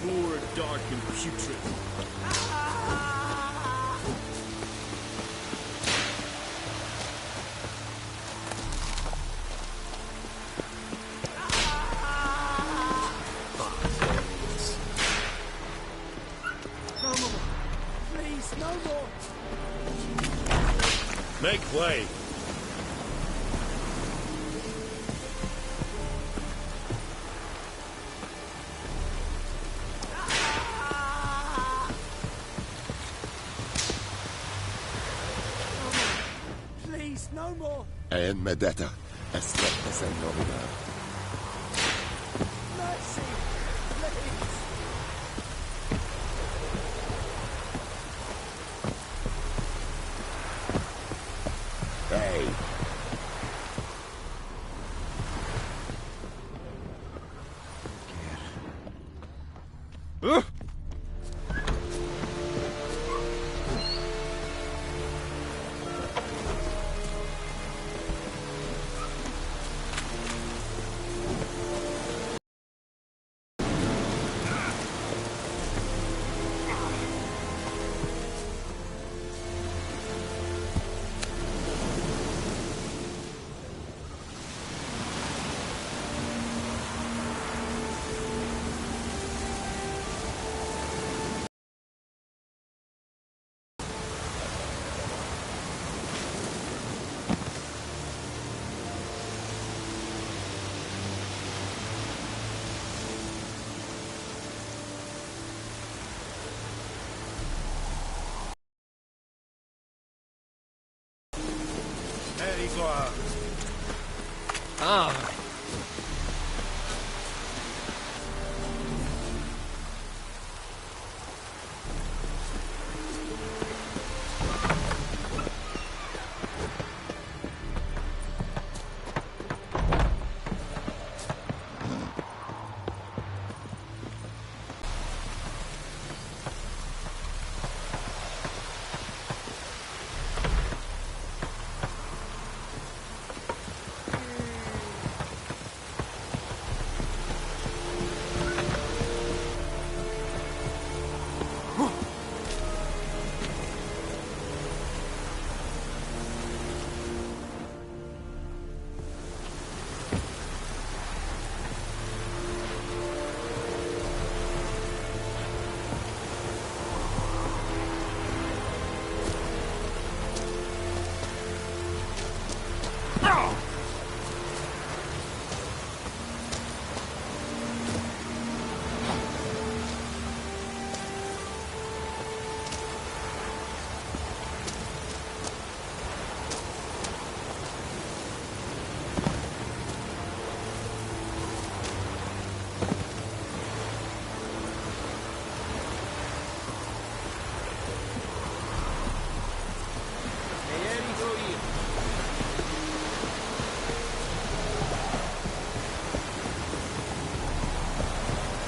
more dark and putrid. No more. Please, no more. Make way. Please, no more. عين مدتا أسلحت النوبة. Mercy, please. Hey. Ah.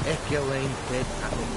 É que ele é impecável.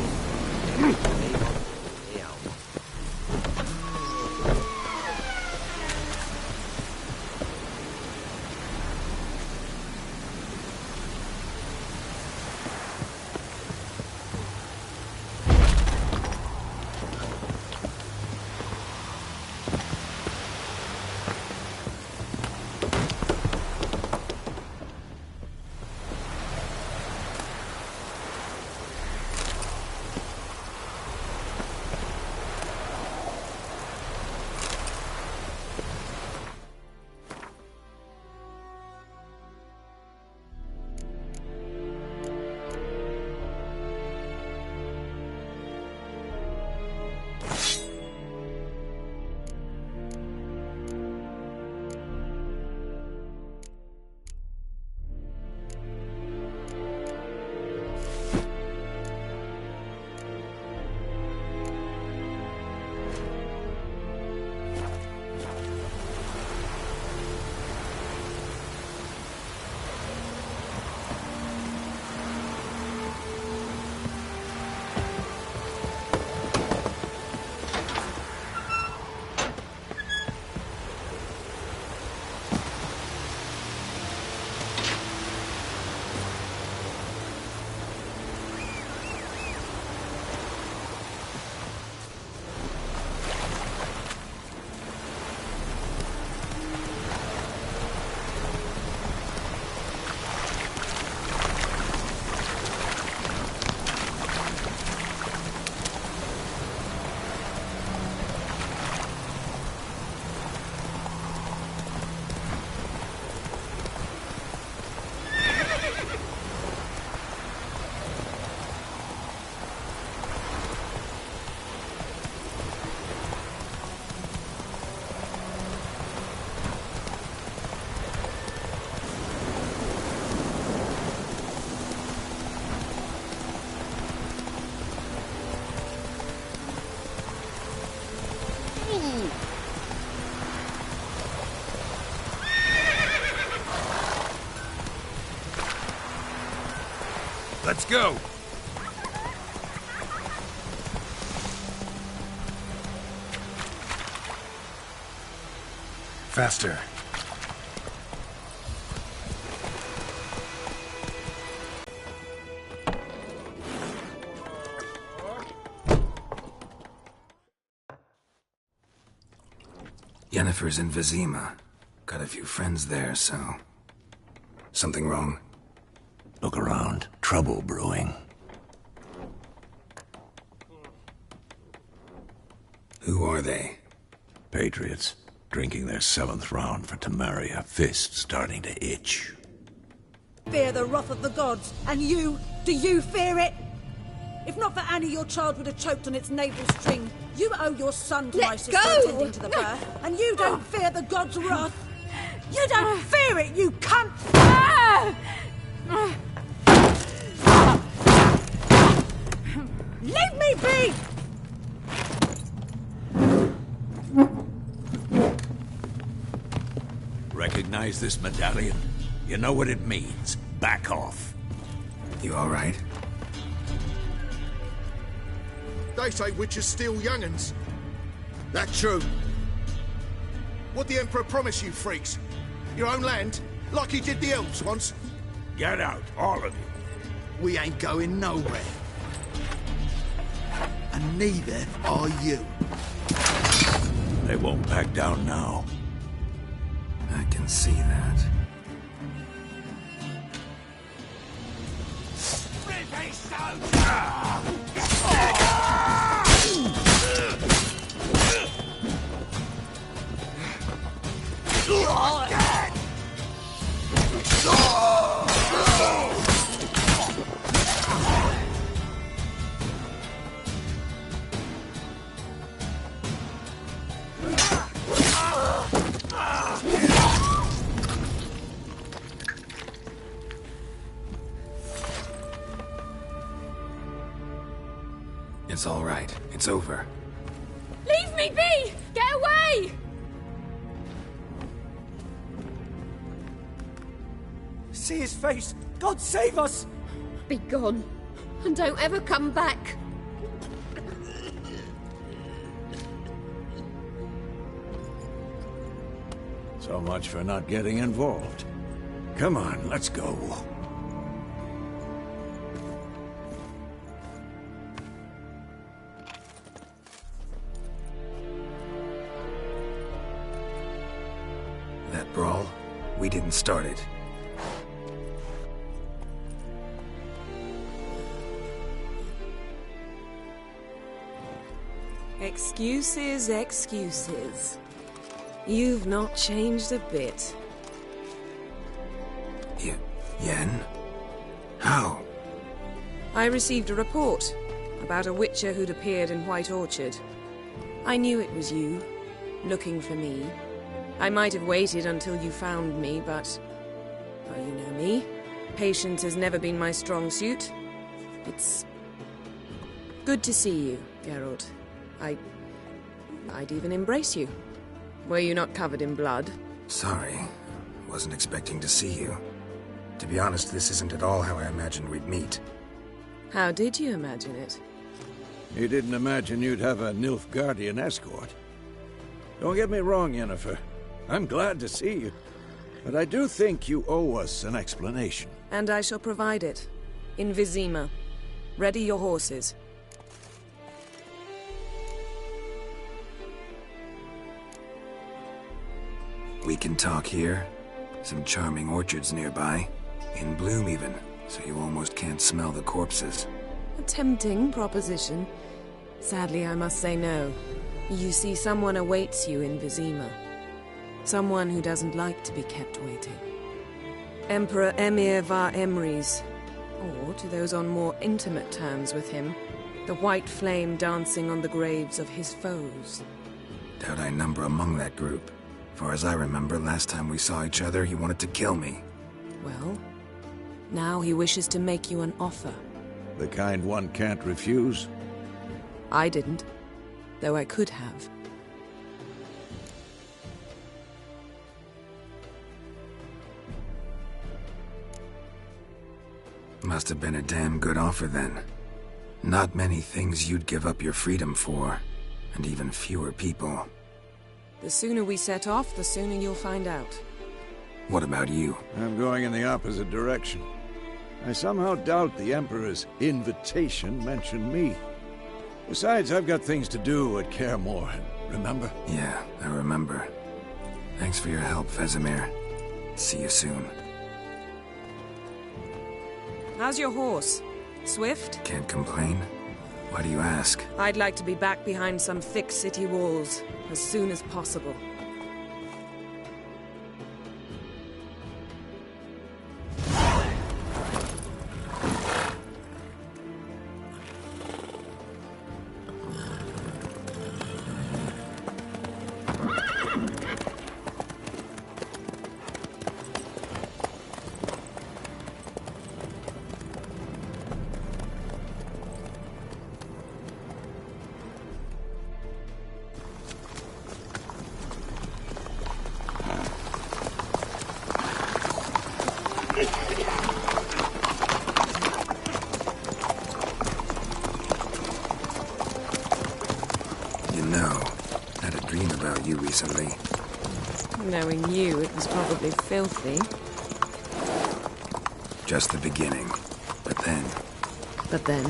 Let's go! Faster. Yennefer's in Vizima. Got a few friends there, so... Something wrong? Look around. Trouble brewing. Who are they? Patriots. Drinking their 7th round for Temeria. Fist starting to itch. Fear the wrath of the gods, and you? Do you fear it? If not for Annie, your child would have choked on its navel string. You owe your son to my sister attending to the birth, and you don't fear the gods' wrath. You don't fear it, you cunt! Leave me be! Recognize this medallion? You know what it means. Back off. You all right? They say witches steal young'uns. That true? What the Emperor promise you, freaks? Your own land? Like he did the elves once? Get out, all of you. We ain't going nowhere. And neither are you. They won't back down now. I can see that. It's all right. It's over. Leave me be! Get away! See his face! God save us! Be gone. And don't ever come back. So much for not getting involved. Come on, let's go. That brawl, we didn't start it. Excuses, excuses. You've not changed a bit. Yen? How? I received a report about a witcher who'd appeared in White Orchard. I knew it was you, looking for me. I might have waited until you found me, but... well, you know me. Patience has never been my strong suit. It's... good to see you, Geralt. I'd even embrace you. Were you not covered in blood? Sorry. Wasn't expecting to see you. To be honest, this isn't at all how I imagined we'd meet. How did you imagine it? You didn't imagine you'd have a Nilfgaardian escort. Don't get me wrong, Yennefer. I'm glad to see you. But I do think you owe us an explanation. And I shall provide it. In Vizima. Ready your horses. We can talk here. Some charming orchards nearby. In bloom even, so you almost can't smell the corpses. A tempting proposition. Sadly, I must say no. You see, someone awaits you in Vizima. Someone who doesn't like to be kept waiting. Emperor Emir var Emreis. Or, to those on more intimate terms with him, the white flame dancing on the graves of his foes. Doubt I number among that group. Far as I remember, last time we saw each other, he wanted to kill me. Well, now he wishes to make you an offer. The kind one can't refuse? I didn't, though I could have. Must have been a damn good offer then. Not many things you'd give up your freedom for, and even fewer people. The sooner we set off, the sooner you'll find out. What about you? I'm going in the opposite direction. I somehow doubt the Emperor's invitation mentioned me. Besides, I've got things to do at Kaer Morhen, remember? Yeah, I remember. Thanks for your help, Vesemir. See you soon. How's your horse? Swift? Can't complain. Why do you ask? I'd like to be back behind some thick city walls as soon as possible. Recently. Knowing you, it was probably filthy. Just the beginning. But then... But then?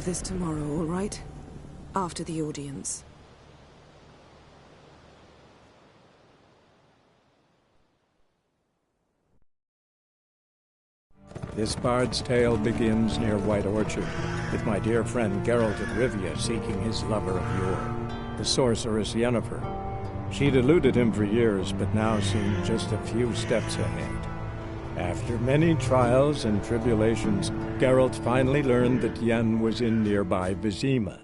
This tomorrow, all right? After the audience. This bard's tale begins near White Orchard, with my dear friend Geralt of Rivia seeking his lover of yore, the sorceress Yennefer. She'd eluded him for years, but now seemed just a few steps ahead. After many trials and tribulations, Geralt finally learned that Yen was in nearby Vizima.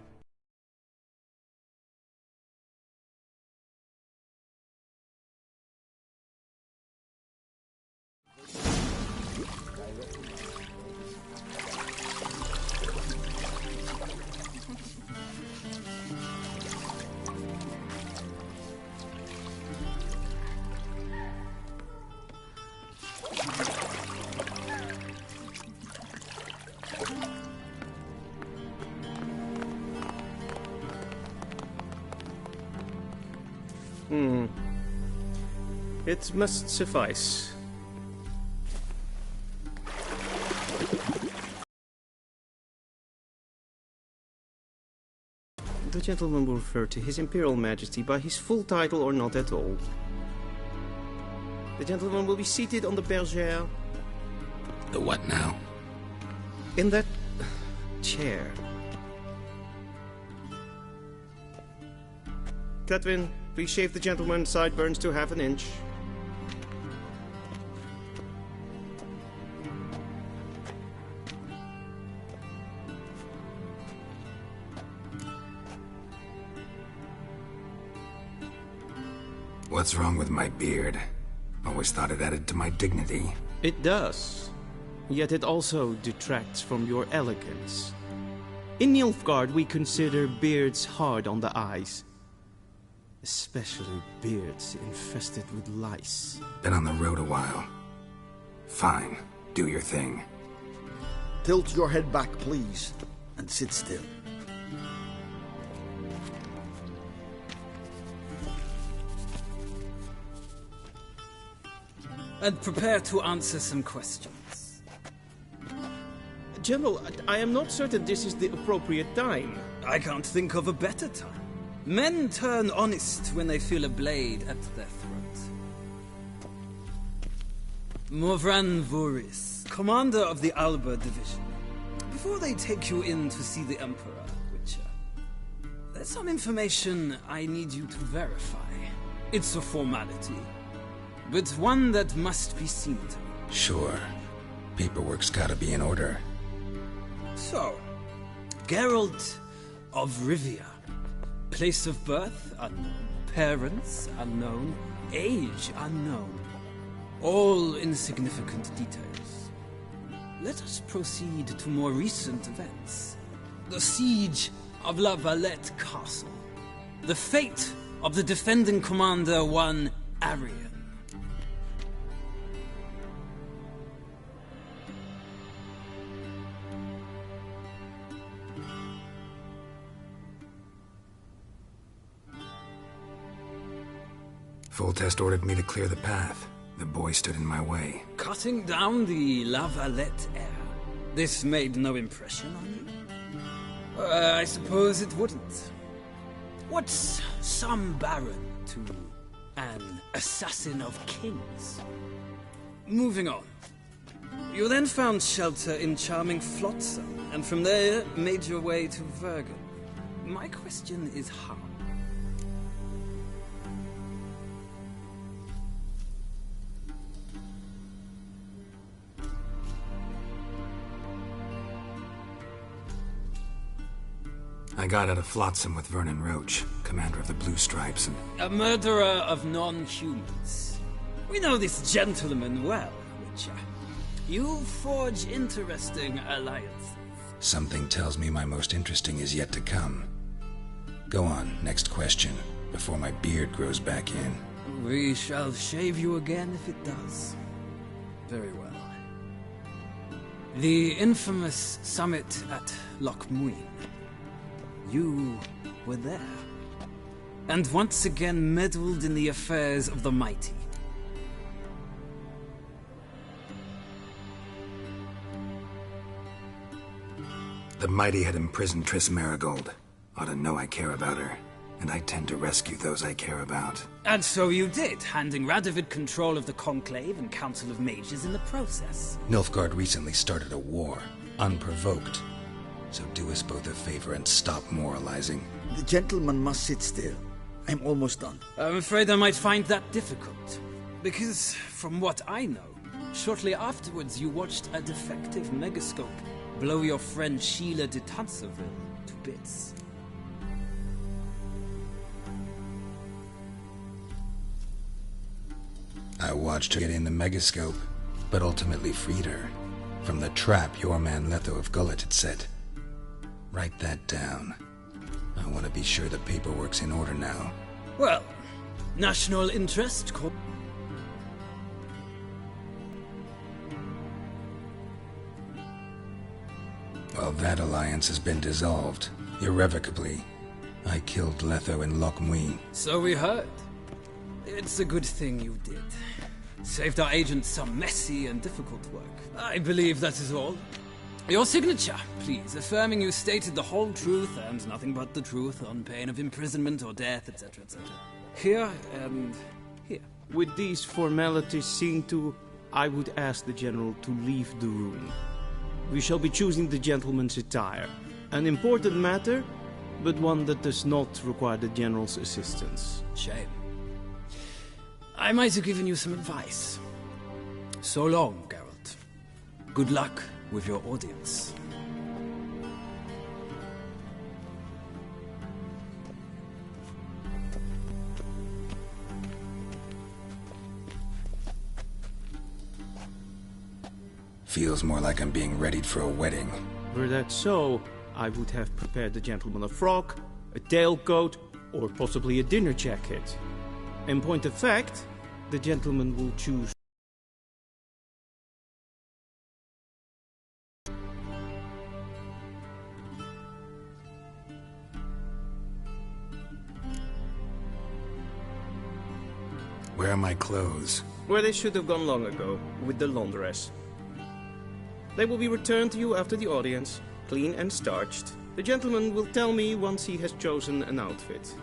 It must suffice. The gentleman will refer to His Imperial Majesty by his full title or not at all. The gentleman will be seated on the bergère. The what now? In that chair. Cletwin, please shave the gentleman's sideburns to half an inch. What's wrong with my beard? Always thought it added to my dignity. It does. Yet it also detracts from your elegance. In Nilfgaard, we consider beards hard on the eyes. Especially beards infested with lice. Been on the road a while. Fine. Do your thing. Tilt your head back, please, and sit still. and prepare to answer some questions. General, I am not certain this is the appropriate time. I can't think of a better time. Men turn honest when they feel a blade at their throat. Morvran Voorhis, commander of the Alba Division. Before they take you in to see the Emperor, Witcher, there's some information I need you to verify. It's a formality, but one that must be seen to. Sure. Paperwork's gotta be in order. So, Geralt of Rivia. Place of birth unknown. Parents unknown. Age unknown. All insignificant details. Let us proceed to more recent events. The siege of La Valette Castle. The fate of the defending commander, one Arian. Foltest ordered me to clear the path. The boy stood in my way. Cutting down the La Valette heir. This made no impression on you? I suppose it wouldn't. What's some baron to an assassin of kings? Moving on. You then found shelter in charming Flotsam, and from there made your way to Vergen. My question is how? I got out of Flotsam with Vernon Roach, commander of the Blue Stripes, and... A murderer of non-humans. We know this gentleman well, Witcher. You forge interesting alliances. Something tells me my most interesting is yet to come. Go on, next question, before my beard grows back in. We shall shave you again if it does. Very well. The infamous summit at Loch Muin. You were there, and once again meddled in the affairs of the mighty. The mighty had imprisoned Triss Merigold. Ought to know I care about her, and I tend to rescue those I care about. And so you did, handing Radovid control of the Conclave and Council of Mages in the process. Nilfgaard recently started a war, unprovoked. So do us both a favor and stop moralizing. The gentleman must sit still. I'm almost done. I'm afraid I might find that difficult. Because, from what I know, shortly afterwards you watched a defective megascope blow your friend Sheila de Tanserville to bits. I watched her get in the megascope, but ultimately freed her from the trap your man Letho of Gullet had set. Write that down. I want to be sure the paperwork's in order now. Well, national interest... Well, that alliance has been dissolved, irrevocably. I killed Letho in Loch Muin. So we heard. It's a good thing you did. Saved our agents some messy and difficult work. I believe that is all. Your signature, please, affirming you stated the whole truth and nothing but the truth on pain of imprisonment or death, etc., etc. Here and here. With these formalities seen to, I would ask the General to leave the room. We shall be choosing the gentleman's attire. An important matter, but one that does not require the General's assistance. Shame. I might have given you some advice. So long, Geralt. Good luck with your audience. Feels more like I'm being readied for a wedding. Were that so, I would have prepared the gentleman a frock, a tailcoat, or possibly a dinner jacket. In point of fact, the gentleman will choose. Where are my clothes? Where they should have gone long ago, with the laundress. They will be returned to you after the audience, clean and starched. The gentleman will tell me once he has chosen an outfit.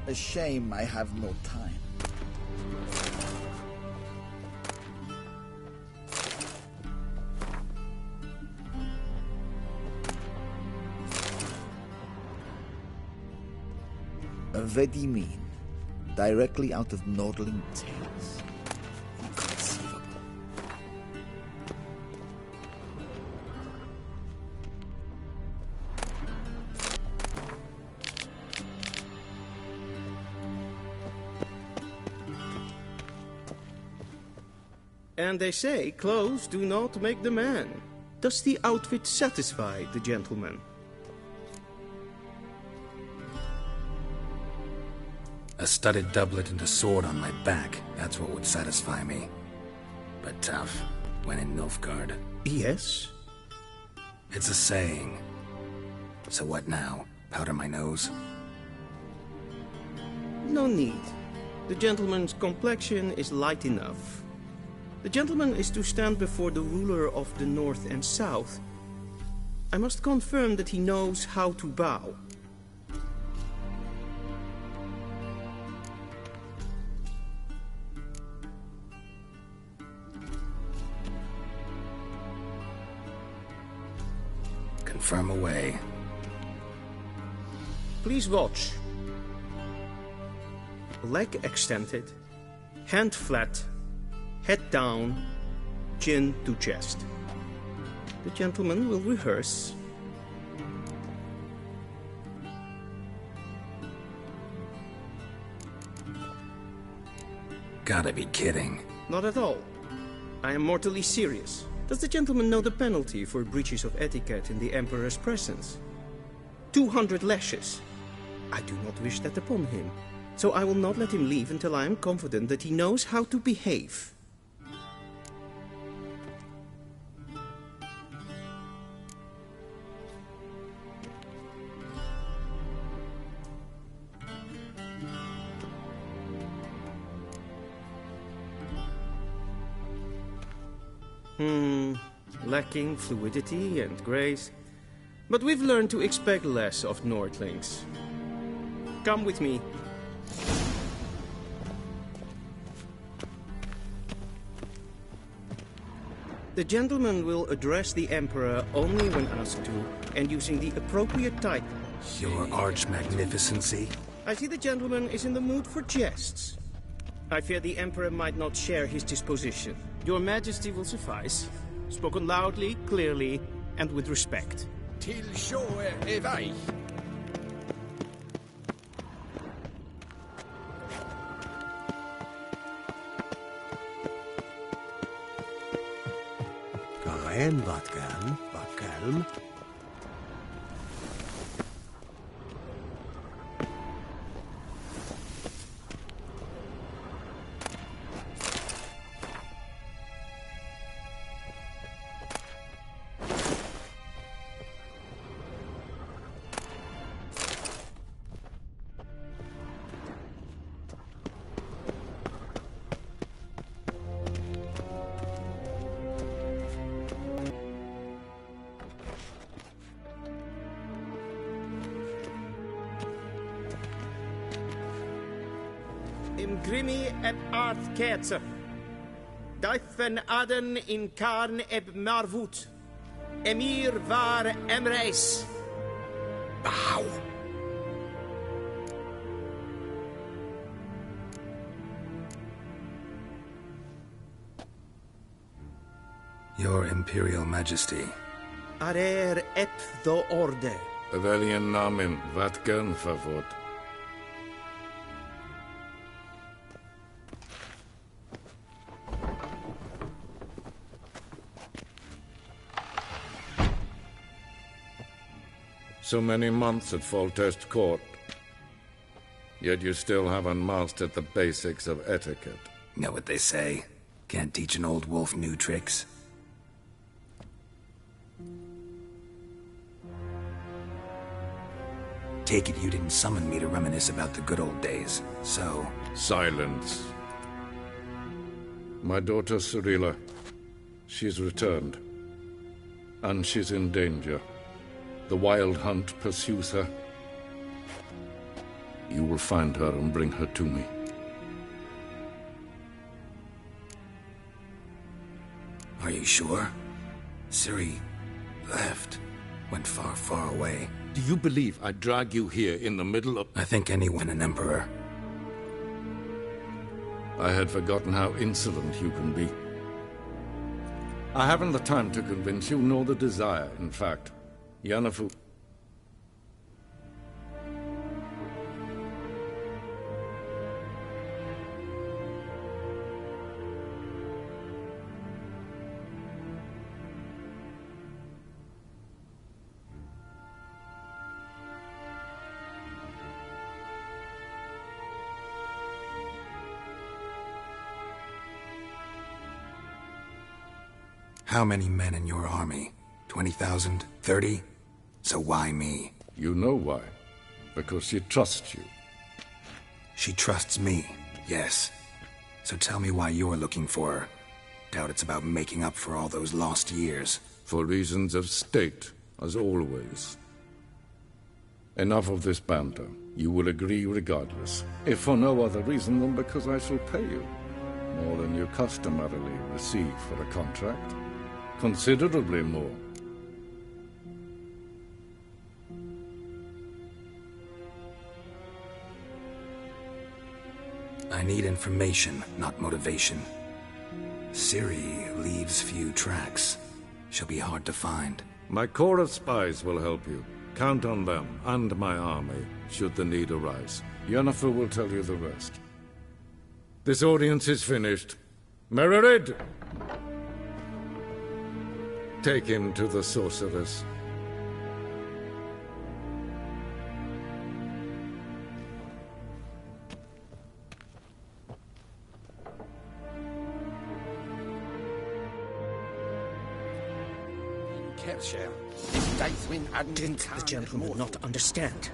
A shame I have no time. Vedimine, directly out of Nordling Tales. Inconceivable. And they say clothes do not make the man. Does the outfit satisfy the gentleman? A studded doublet and a sword on my back, that's what would satisfy me. But tough, when in Nilfgaard. Yes? It's a saying. So what now? Powder my nose? No need. The gentleman's complexion is light enough. The gentleman is to stand before the ruler of the North and South. I must confirm that he knows how to bow. Confirm away. Please watch. Leg extended, hand flat, head down, chin to chest. The gentleman will rehearse. Gotta be kidding. Not at all. I am mortally serious. Does the gentleman know the penalty for breaches of etiquette in the Emperor's presence? 200 lashes. I do not wish that upon him, so I will not let him leave until I am confident that he knows how to behave. Lacking fluidity and grace. But we've learned to expect less of Nordlings. Come with me. The gentleman will address the Emperor only when asked to, and using the appropriate title. Your Arch-Magnificency? I see the gentleman is in the mood for jests. I fear the Emperor might not share his disposition. Your Majesty will suffice. Spoken loudly, clearly, and with respect. Till shore evai. Karen, wat kalm. Imgrimi eb art ketzer. Daifen aden in karn eb marvut. Emir var emreis. Bow. Your Imperial Majesty. Arer ep the orde. Velian namen vatgen favot. So many months at Foltest Court. Yet you still haven't mastered the basics of etiquette. Know what they say? Can't teach an old wolf new tricks. Take it you didn't summon me to reminisce about the good old days, so... Silence. My daughter Cirilla, she's returned. And she's in danger. The Wild Hunt pursues her. You will find her and bring her to me. Are you sure? Ciri left. Went far, far away. Do you believe I'd drag you here in the middle of... I think anyone an emperor. I had forgotten how insolent you can be. I haven't the time to convince you, nor the desire, in fact. Yennefer... How many men in your army? 20,000? 30? So why me? You know why. Because she trusts you. She trusts me, yes. So tell me why you're looking for her. Doubt it's about making up for all those lost years. For reasons of state, as always. Enough of this banter. You will agree regardless. If for no other reason than because I shall pay you. More than you customarily receive for a contract. Considerably more. I need information, not motivation. Ciri leaves few tracks. She'll be hard to find. My corps of spies will help you. Count on them, and my army, should the need arise. Yennefer will tell you the rest. This audience is finished. Mererid! Take him to the sorceress. Didn't the gentleman not understand?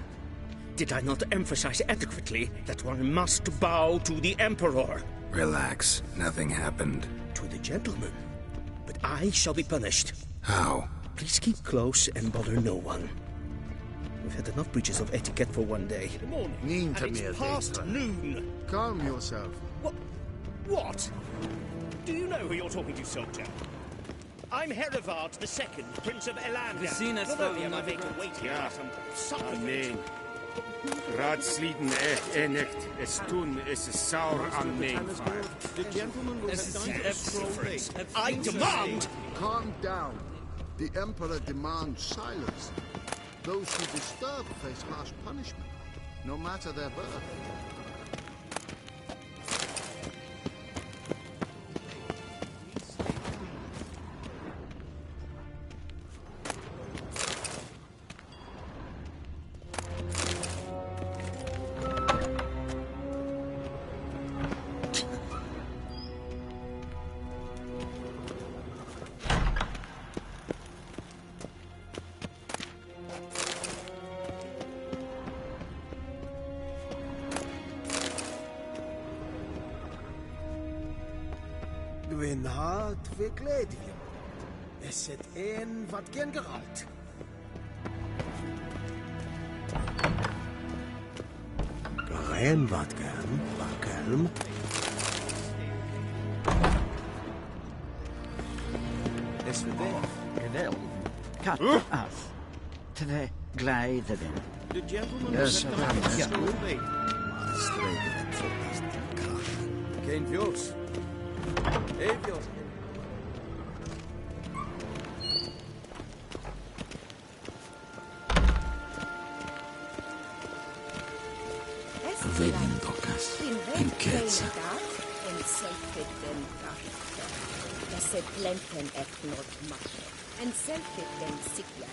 Did I not emphasize adequately that one must bow to the Emperor? Relax. Nothing happened. To the gentleman? but I shall be punished. How? Please keep close and bother no one. We've had enough breaches of etiquette for one day. Good morning. Mean to me, it's past noon. Calm yourself. What? Do you know who you're talking to, soldier? I'm Herivard II, Prince of Elandia. Probably am I making wait here for some supplement. Nee. Raadsleden nicht. Es tun, es ist sauer an mein Fall. The gentleman will I demand! Calm down. The Emperor demands silence. Those who disturb face harsh punishment, no matter their birth. Dwi'n hart verkleed je. Is het een wat geen geralt? Gerein wat gern, Bakelm. Is verdeel. Geweld. Kat af. Twee glijden. The gentleman Yes, will sir. set the Ja. wait. Geen views. Hey, views. Veden Dokas. En Ketsa. En selfie den gachte. Dat se blenten et not makke. En selfie den sikja.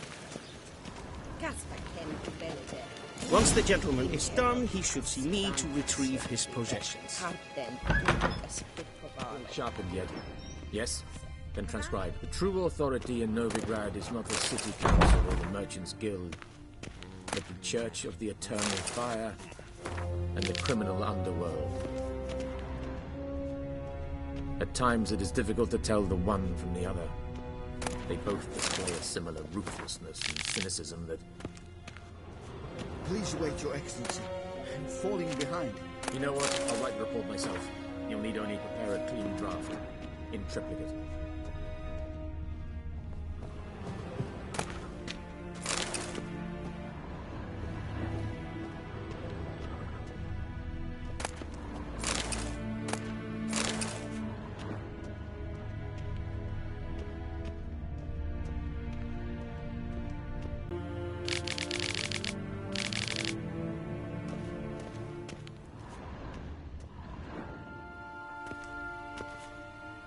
Kasper ken belde. Once the gentleman is done, he should see me to retrieve his possessions. Sharpened yet? Yes? Then transcribe. The true authority in Novigrad is not the city council or the merchants' guild, but the Church of the Eternal Fire and the criminal underworld. At times it is difficult to tell the one from the other. They both display a similar ruthlessness and cynicism that... Please wait, Your Excellency. I'm falling behind. You know what? I'll write the report myself. You'll need only prepare a clean draft. In triplicate.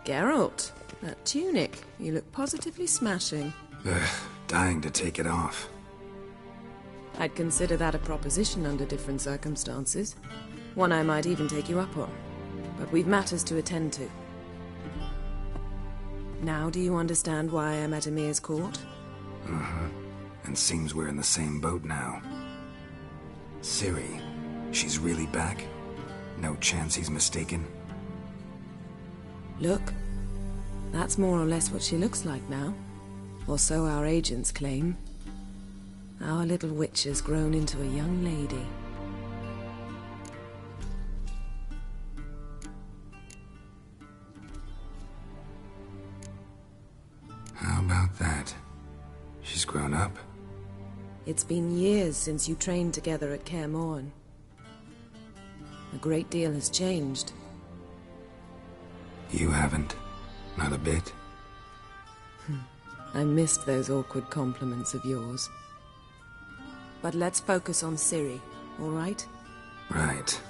Geralt, that tunic. You look positively smashing. Dying to take it off. I'd consider that a proposition under different circumstances. One I might even take you up on. But we've matters to attend to. Now do you understand why I'm at Emir's court? Uh-huh. And seems we're in the same boat now. Ciri, she's really back? No chance he's mistaken? Look, that's more or less what she looks like now. Or so our agents claim. Our little witch has grown into a young lady. How about that? She's grown up? It's been years since you trained together at Kaer Morhen. A great deal has changed. You haven't? Not a bit? I missed those awkward compliments of yours. But let's focus on Ciri, all right? Right.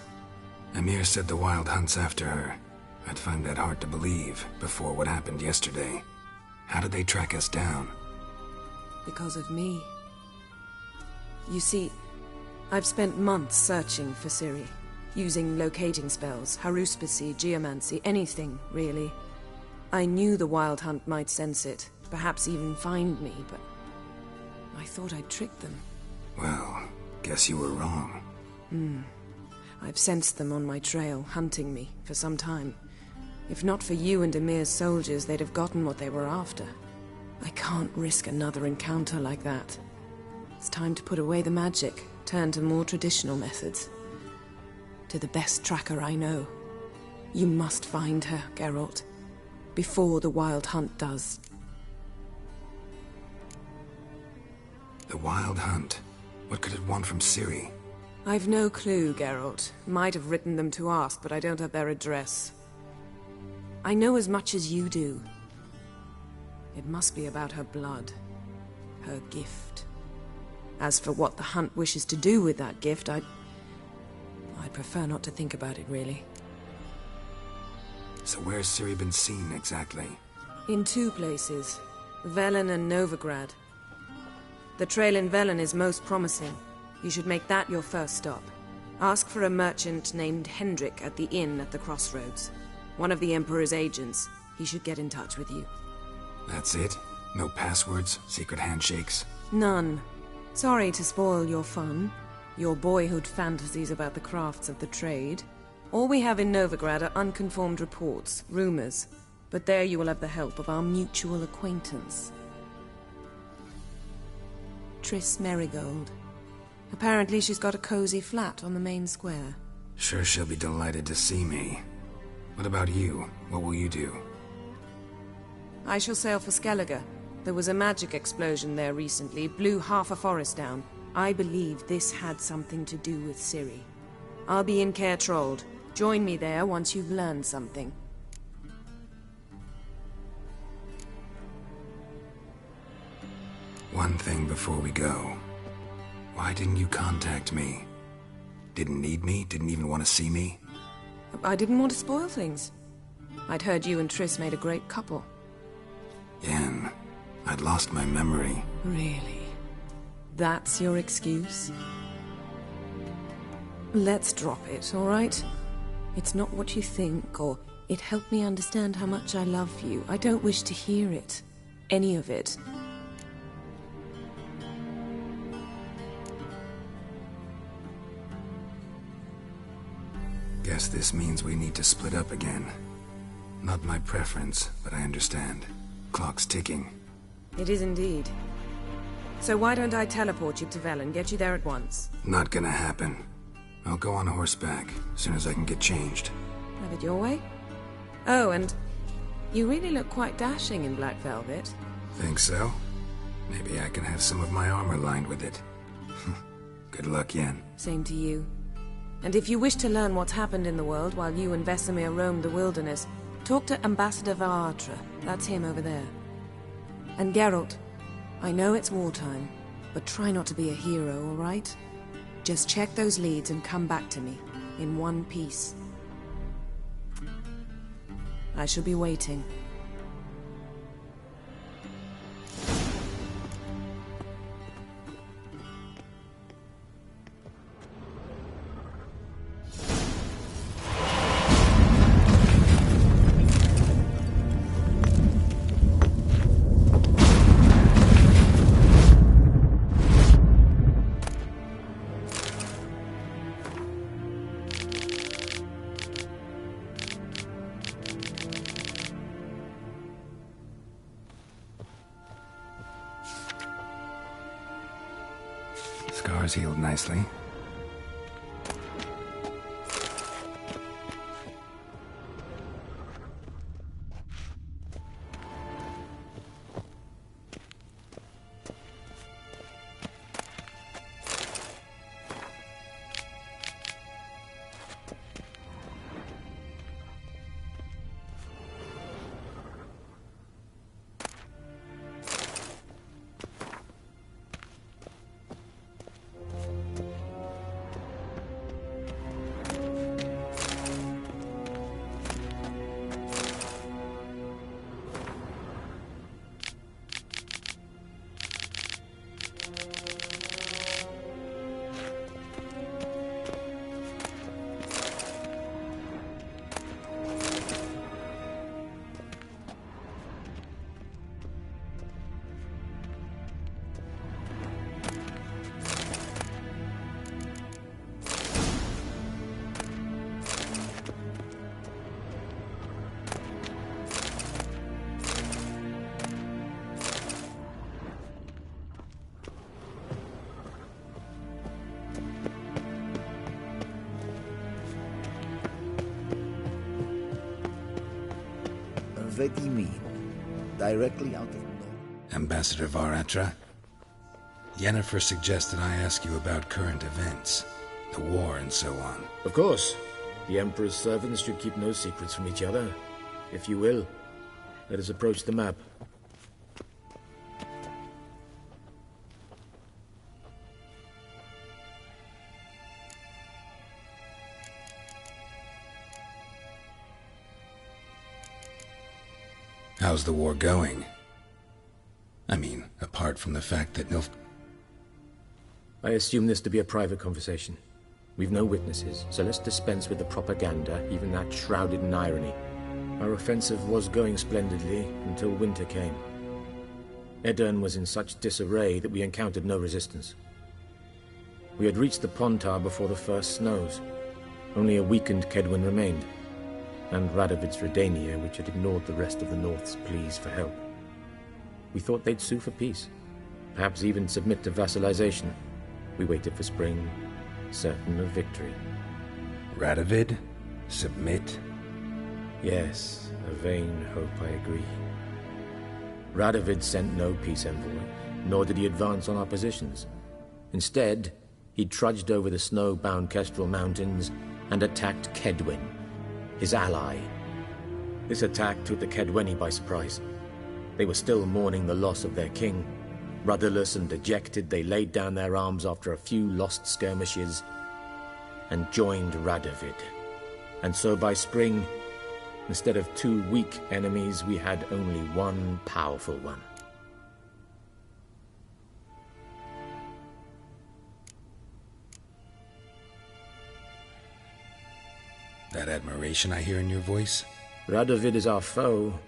Emir said the Wild hunt's after her. I'd find that hard to believe before what happened yesterday. How did they track us down? Because of me. You see, I've spent months searching for Ciri. Using locating spells, haruspicy, geomancy, anything, really. I knew the Wild Hunt might sense it, perhaps even find me, but I thought I'd tricked them. Well, guess you were wrong. I've sensed them on my trail, hunting me, for some time. If not for you and Emir's soldiers, they'd have gotten what they were after. I can't risk another encounter like that. It's time to put away the magic, turn to more traditional methods. To the best tracker I know. You must find her, Geralt. Before the Wild Hunt does. The Wild Hunt? What could it want from Ciri? I've no clue, Geralt. Might have written them to ask, but I don't have their address. I know as much as you do. It must be about her blood. Her gift. As for what the Hunt wishes to do with that gift, I'd prefer not to think about it, really. So where's Ciri been seen, exactly? In 2 places. Velen and Novigrad. The trail in Velen is most promising. You should make that your first stop. Ask for a merchant named Hendrik at the inn at the crossroads. One of the Emperor's agents. He should get in touch with you. That's it? No passwords? Secret handshakes? None. Sorry to spoil your fun. Your boyhood fantasies about the crafts of the trade. All we have in Novigrad are unconfirmed reports, rumors. But there you will have the help of our mutual acquaintance. Triss Merigold. Apparently she's got a cozy flat on the main square. Sure she'll be delighted to see me. What about you? What will you do? I shall sail for Skellige. There was a magic explosion there recently, blew half a forest down. I believe this had something to do with Ciri. I'll be in Caer Trolde. Join me there once you've learned something. One thing before we go. Why didn't you contact me? Didn't need me? Didn't even want to see me? I didn't want to spoil things. I'd heard you and Triss made a great couple. Yen, I'd lost my memory. Really? That's your excuse? Let's drop it, all right? It's not what you think, or it helped me understand how much I love you. I don't wish to hear it. Any of it. Guess this means we need to split up again. Not my preference, but I understand. Clock's ticking. It is indeed. So why don't I teleport you to Velen, get you there at once? Not gonna happen. I'll go on horseback, as soon as I can get changed. Have it your way? Oh, and you really look quite dashing in black velvet. Think so? Maybe I can have some of my armor lined with it. Good luck, Yen. Same to you. And if you wish to learn what's happened in the world while you and Vesemir roamed the wilderness, talk to Ambassador Varatra. That's him over there. And Geralt, I know it's wartime, but try not to be a hero, all right? Just check those leads and come back to me, in one piece. I shall be waiting. Scars healed nicely. pretty mean. Directly out of... Ambassador Varatra, Yennefer suggested I ask you about current events, the war and so on. Of course. The Emperor's servants should keep no secrets from each other. If you will, let us approach the map. How's the war going? I mean, apart from the fact that I assume this to be a private conversation. We've no witnesses, so let's dispense with the propaganda, even that shrouded in irony. Our offensive was going splendidly until winter came. Aedirn was in such disarray that we encountered no resistance. We had reached the Pontar before the first snows. Only a weakened Kaedwen remained, and Radovid's Redania, which had ignored the rest of the North's pleas for help. We thought they'd sue for peace, perhaps even submit to vassalization. We waited for spring, certain of victory. Radovid? Submit? Yes, a vain hope, I agree. Radovid sent no peace envoy, nor did he advance on our positions. Instead, he trudged over the snow-bound Kestrel Mountains and attacked Kaedwen, his ally. This attack took the Kaedweni by surprise. They were still mourning the loss of their king. Rudderless and dejected, they laid down their arms after a few lost skirmishes and joined Radovid. And so by spring, instead of 2 weak enemies, we had only one powerful one. That admiration I hear in your voice? Radovid is our foe,